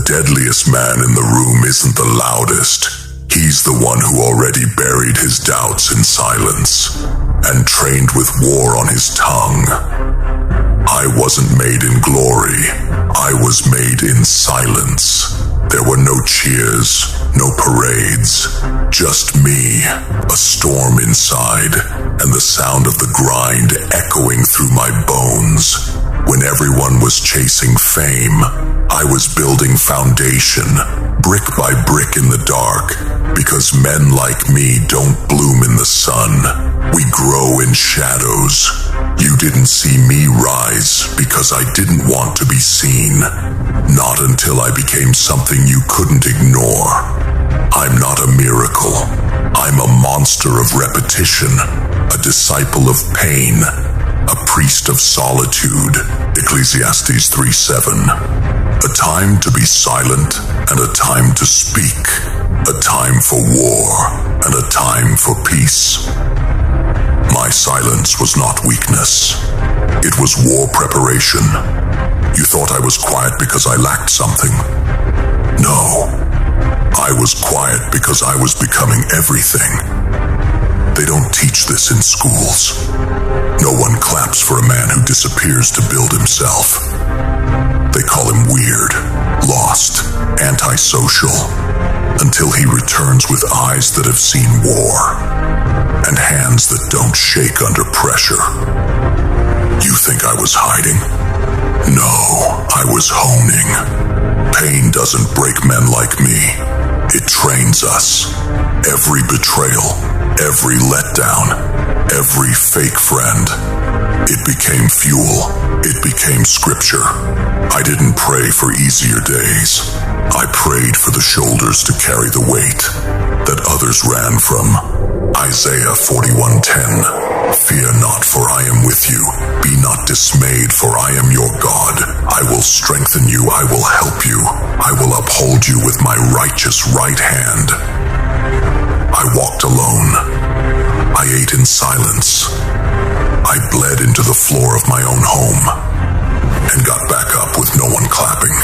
deadliest man in the room isn't the loudest. He's the one who already buried his doubts in silence and trained with war on his tongue. I wasn't made in glory. I was made in silence. There were no cheers, no parades, just me, a storm inside, and the sound of the grind echoing through my bones. When everyone was chasing fame, I was building foundation, brick by brick in the dark, because men like me don't bloom in the sun. We grow in shadows. You didn't see me rise because I didn't want to be seen. Not until I became something you couldn't ignore. I'm not a miracle. I'm a monster of repetition, a disciple of pain, a priest of solitude. Ecclesiastes 3:7. A time to be silent and a time to speak. A time for war and a time for peace. My silence was not weakness. It was war preparation. You thought I was quiet because I lacked something. No. I was quiet because I was becoming everything. They don't teach this in schools. No one claps for a man who disappears to build himself. They call him weird, lost, antisocial, until he returns with eyes that have seen war and hands that don't shake under pressure. You think I was hiding? No, I was honing. Pain doesn't break men like me. It trains us. Every betrayal, every letdown, every fake friend. It became fuel. It became scripture. I didn't pray for easier days. I prayed for the shoulders to carry the weight that others ran from. Isaiah 41:10. Fear not, for I am with you. Be not dismayed, for I am your God. I will strengthen you. I will help you. I will uphold you with my righteous right hand. I walked alone. I ate in silence. I bled into the floor of my own home and got back up with no one clapping.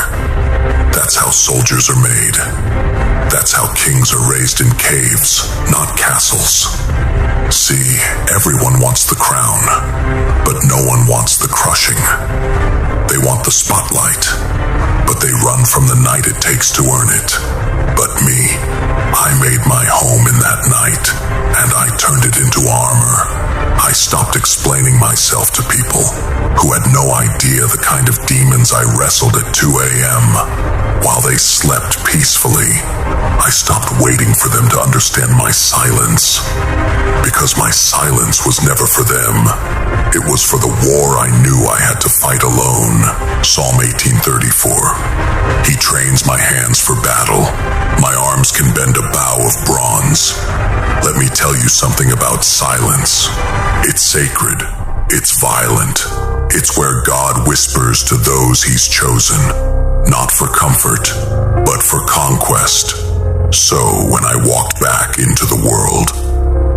That's how soldiers are made. That's how kings are raised in caves, not castles. See, everyone wants the crown, but no one wants the crushing. They want the spotlight, but they run from the night it takes to earn it. But me, I made my home in that night, and I turned it into armor. I stopped explaining myself to people who had no idea the kind of demons I wrestled at 2 a.m. while they slept peacefully. I stopped waiting for them to understand my silence, because my silence was never for them. It was for the war I knew I had to fight alone. Psalm 18:34. He trains my hands for battle. My arms can bend a bow of bronze. Let me tell you something about silence. It's sacred. It's violent. It's where God whispers to those he's chosen, not for comfort, but for conquest. So when I walked back into the world,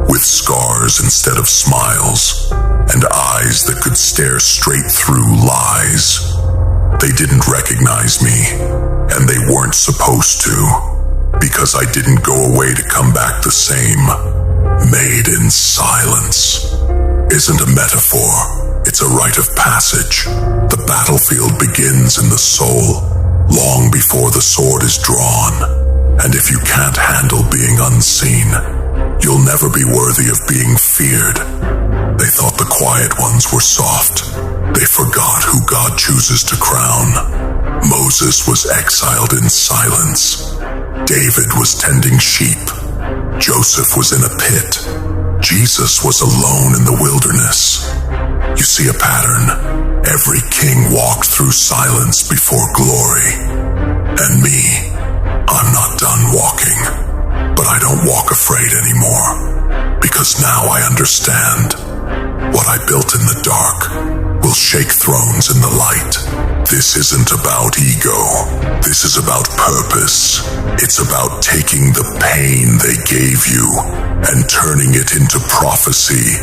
with scars instead of smiles, and eyes that could stare straight through lies, they didn't recognize me, and they weren't supposed to, because I didn't go away to come back the same. Made in silence isn't a metaphor, it's a rite of passage. The battlefield begins in the soul, long before the sword is drawn. And if you can't handle being unseen, you'll never be worthy of being feared. They thought the quiet ones were soft. They forgot who God chooses to crown. Moses was exiled in silence. David was tending sheep. Joseph was in a pit. Jesus was alone in the wilderness. You see a pattern. Every king walked through silence before glory. And me, I'm not done walking, but I don't walk afraid anymore, because now I understand. What I built in the dark will shake thrones in the light. This isn't about ego. This is about purpose. It's about taking the pain they gave you and turning it into prophecy.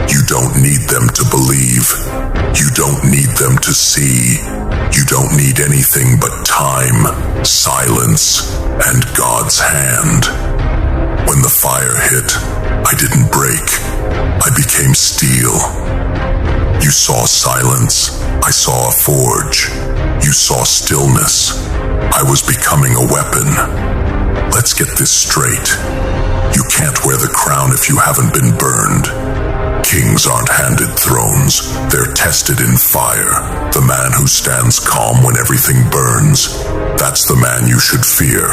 You don't need them to believe. You don't need them to see. You don't need anything but time, silence, and God's hand. When the fire hit, I didn't break. I became steel. You saw silence. I saw a forge. You saw stillness. I was becoming a weapon. Let's get this straight. You can't wear the crown if you haven't been burned. Kings aren't handed thrones. They're tested in fire. The man who stands calm when everything burns, that's the man you should fear.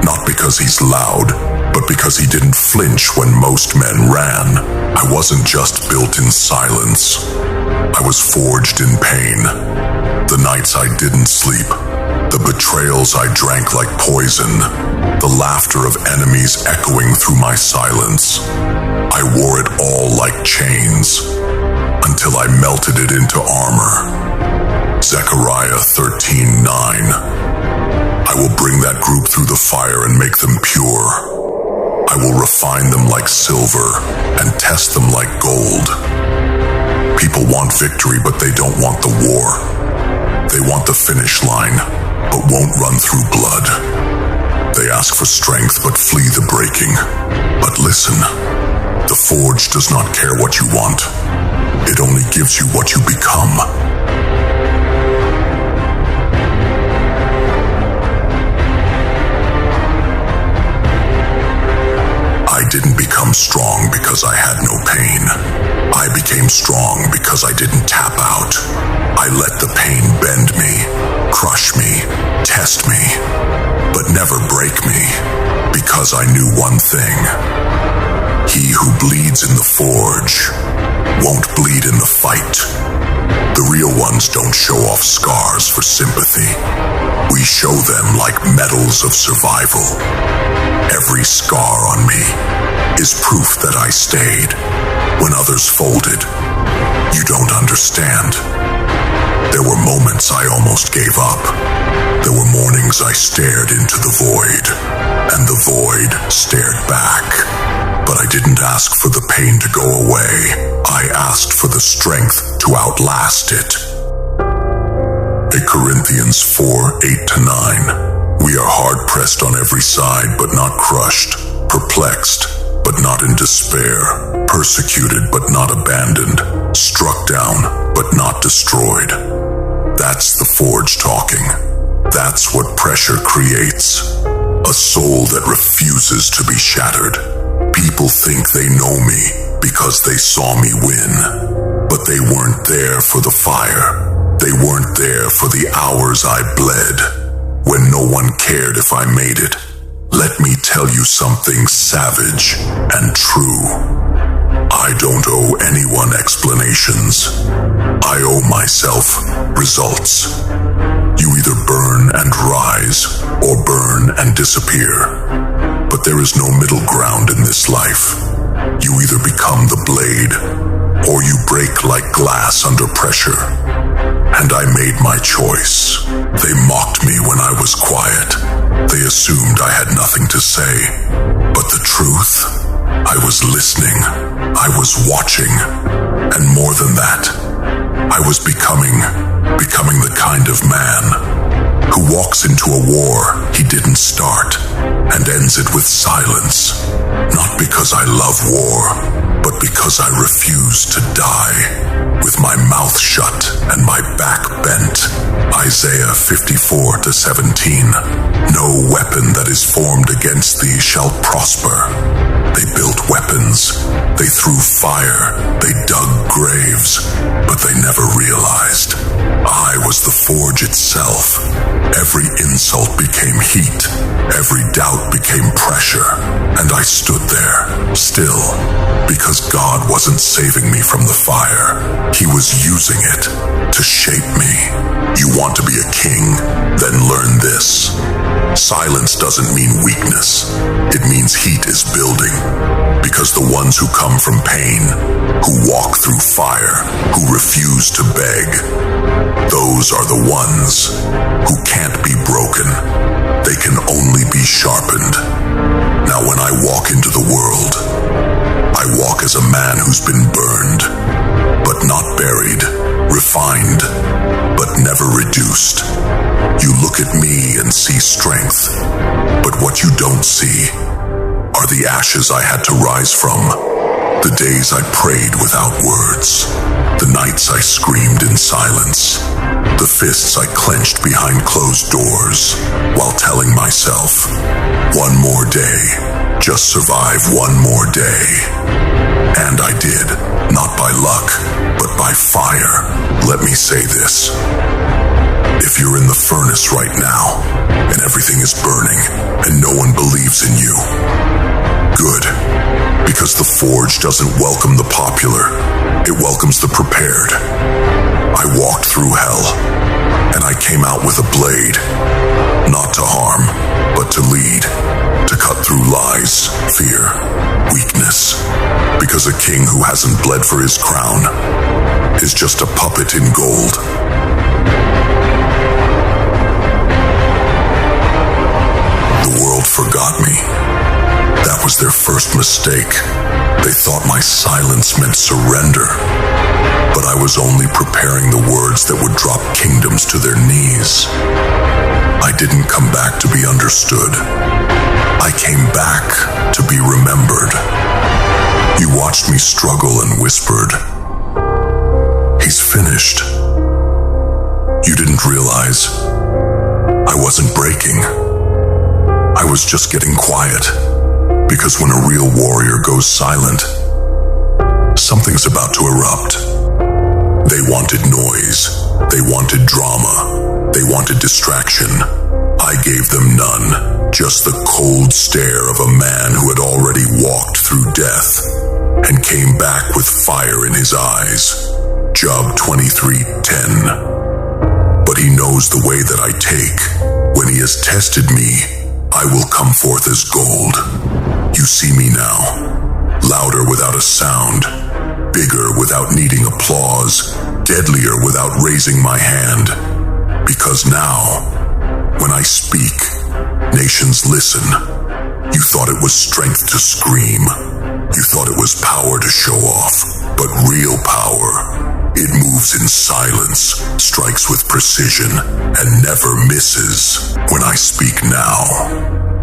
Not because he's loud, but because he didn't flinch when most men ran. I wasn't just built in silence. I was forged in pain. The nights I didn't sleep. The betrayals I drank like poison. The laughter of enemies echoing through my silence. I wore it all like chains, until I melted it into armor. Zechariah 13:9. I will bring that group through the fire and make them pure. I will refine them like silver and test them like gold. People want victory, but they don't want the war. They want the finish line, but won't run through blood. They ask for strength, but flee the breaking. But listen, the forge does not care what you want. It only gives you what you become. I didn't become strong because I had no pain. I became strong because I didn't tap out. I let the pain bend me, crush me, test me, but never break me, because I knew one thing. He who bleeds in the forge won't bleed in the fight. The real ones don't show off scars for sympathy. We show them like medals of survival. Every scar on me is proof that I stayed when others folded. You don't understand. There were moments I almost gave up. There were mornings I stared into the void, and the void stared back. But I didn't ask for the pain to go away. I asked for the strength to outlast it. 1 Corinthians 4:8-9. We are hard-pressed on every side, but not crushed, perplexed, but not in despair, persecuted, but not abandoned, struck down, but not destroyed. That's the forge talking. That's what pressure creates. A soul that refuses to be shattered. People think they know me because they saw me win, but they weren't there for the fire. They weren't there for the hours I bled, when no one cared if I made it. Let me tell you something savage and true. I don't owe anyone explanations. I owe myself results. You either burn and rise, or burn and disappear. But there is no middle ground in this life. You either become the blade, or you break like glass under pressure. And I made my choice. They mocked me when I was quiet. They assumed I had nothing to say. But the truth, I was listening. I was watching. And more than that, I was becoming the kind of man who walks into a war he didn't start and ends it with silence. Not because I love war, but because I refuse to die with my mouth shut and my back bent. Isaiah 54:17. No weapon that is formed against thee shall prosper. They built weapons, they threw fire, they dug graves, but they never realized I was the forge itself. Every insult became heat, every doubt became pressure, and I stood there, still, because God wasn't saving me from the fire. He was using it to shape me. You want to be a king? Then learn this. Silence doesn't mean weakness. It means heat is building. Because the ones who come from pain, who walk through fire, who refuse to beg, those are the ones who can't be broken. They can only be sharpened. Now when I walk into the world, I walk as a man who's been burned, but not buried, refined, but never reduced. You look at me and see strength, but what you don't see are the ashes I had to rise from, the days I prayed without words, the nights I screamed in silence, the fists I clenched behind closed doors while telling myself, one more day, just survive one more day. And I did, not by luck, but by fire. Let me say this. If you're in the furnace right now, and everything is burning, and no one believes in you, good, because the forge doesn't welcome the popular, it welcomes the prepared. I walked through hell, and I came out with a blade, not to harm, but to lead, to cut through lies, fear, weakness, because a king who hasn't bled for his crown is just a puppet in gold. The world forgot me. That was their first mistake. They thought my silence meant surrender, but I was only preparing the words that would drop kingdoms to their knees. I didn't come back to be understood. I came back to be remembered. You watched me struggle and whispered, "He's finished." You didn't realize I wasn't breaking. I was just getting quiet, because when a real warrior goes silent, something's about to erupt. They wanted noise, they wanted drama, they wanted distraction. I gave them none, just the cold stare of a man who had already walked through death and came back with fire in his eyes. Job 23:10. But he knows the way that I take. When he has tested me, I will come forth as gold. You see me now, louder without a sound, bigger without needing applause, deadlier without raising my hand. Because now, when I speak, nations listen. You thought it was strength to scream. You thought it was power to show off. But real power, it moves in silence, strikes with precision, and never misses. When I speak now,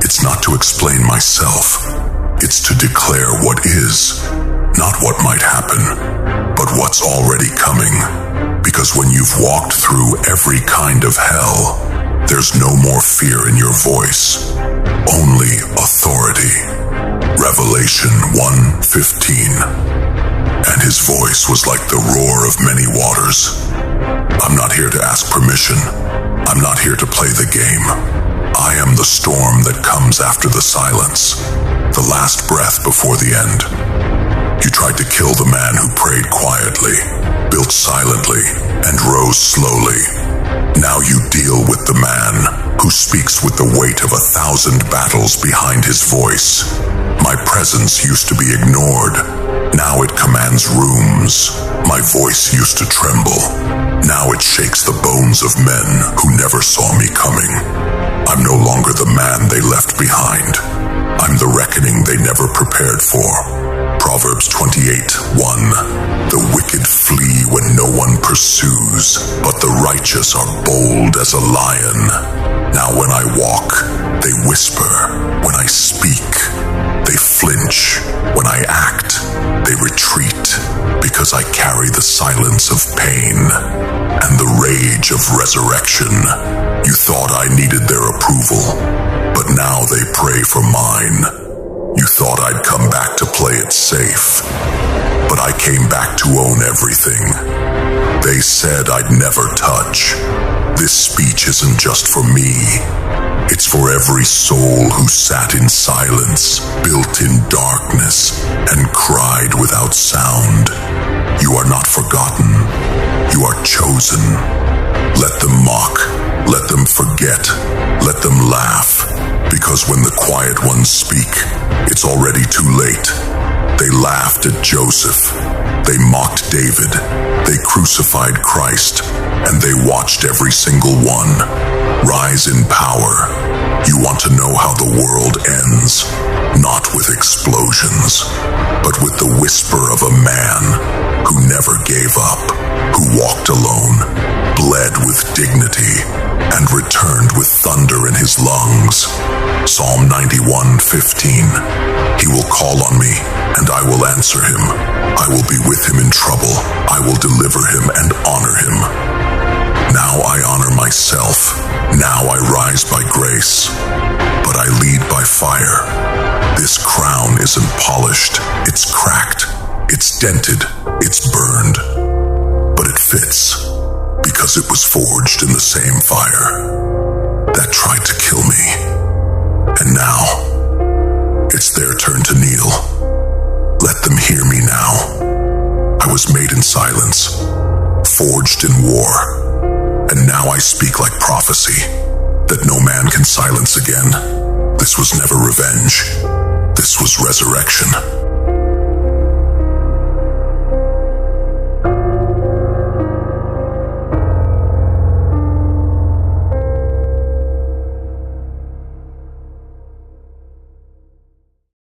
it's not to explain myself. It's to declare what is, not what might happen, but what's already coming. Because when you've walked through every kind of hell, there's no more fear in your voice, only authority. Revelation 1:15. And his voice was like the roar of many waters. I'm not here to ask permission. I'm not here to play the game. I am the storm that comes after the silence, the last breath before the end. You tried to kill the man who prayed quietly, built silently, and rose slowly. Now you deal with the man who speaks with the weight of 1,000 battles behind his voice. My presence used to be ignored. Now it commands rooms. My voice used to tremble. Now it shakes the bones of men who never saw me coming. I'm no longer the man they left behind. I'm the reckoning they never prepared for. Proverbs 28:1. The wicked flee when no one pursues, but the righteous are bold as a lion. Now when I walk, they whisper. When I speak, they flinch. When I act, they retreat, because I carry the silence of pain and the rage of resurrection. You thought I needed their approval, but now they pray for mine. You thought I'd come back to play it safe, but I came back to own everything. They said I'd never touch. This speech isn't just for me. It's for every soul who sat in silence, built in darkness, and cried without sound. You are not forgotten. You are chosen. Let them mock. Let them forget. Let them laugh. Because when the quiet ones speak, it's already too late. They laughed at Joseph. They mocked David. They crucified Christ. And they watched every single one rise in power. You want to know how the world ends? not with explosions, but with the whisper of a man who never gave up, who walked alone, bled with dignity, and returned with thunder in his lungs. Psalm 91:15. He will call on me, and I will answer him. I will be with him in trouble. I will deliver him and honor him. Now I honor myself. Now I rise by grace. But I lead by fire. This crown isn't polished. It's cracked. It's dented. It's burned. But it fits because it was forged in the same fire that tried to kill me. And now, it's their turn to kneel. Let them hear me now. I was made in silence, forged in war, and now I speak like prophecy that no man can silence again. This was never revenge. This was resurrection.